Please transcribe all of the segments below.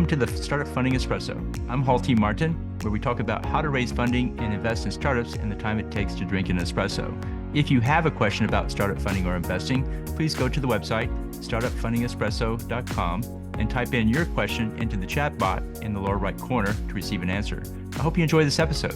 Welcome to the Startup Funding Espresso. I'm Hall T. Martin, where we talk about how to raise funding and invest in startups and the time it takes to drink an espresso. If you have a question about startup funding or investing, please go to the website, startupfundingespresso.com, and type in your question into the chat bot in the lower right corner to receive an answer. I hope you enjoy this episode.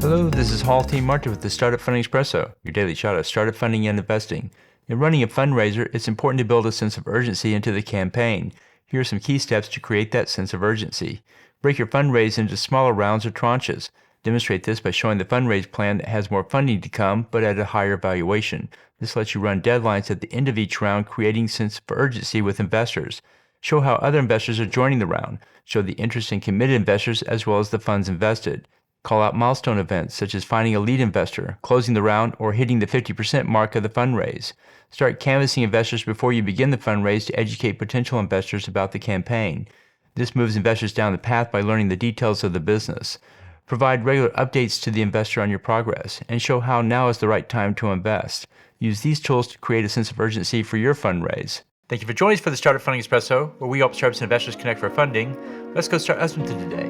Hello, this is Hall T. Martin with the Startup Funding Espresso, your daily shot of startup funding and investing. In running a fundraiser, it's important to build a sense of urgency into the campaign. Here are some key steps to create that sense of urgency. Break your fundraise into smaller rounds or tranches. Demonstrate this by showing the fundraise plan that has more funding to come, but at a higher valuation. This lets you run deadlines at the end of each round, creating a sense of urgency with investors. Show how other investors are joining the round. Show the interest in committed investors as well as the funds invested. Call out milestone events such as finding a lead investor, closing the round, or hitting the 50% mark of the fundraise. Start canvassing investors before you begin the fundraise to educate potential investors about the campaign. This moves investors down the path by learning the details of the business. Provide regular updates to the investor on your progress, and show how now is the right time to invest. Use these tools to create a sense of urgency for your fundraise. Thank you for joining us for the Startup Funding Espresso, where we help startups and investors connect for funding. Let's go start us into today.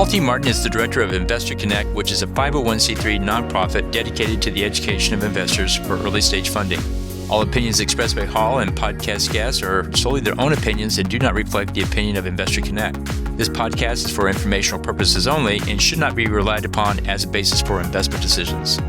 Hall T. Martin is the director of Investor Connect, which is a 501c3 nonprofit dedicated to the education of investors for early-stage funding. All opinions expressed by Hall and podcast guests are solely their own opinions and do not reflect the opinion of Investor Connect. This podcast is for informational purposes only and should not be relied upon as a basis for investment decisions.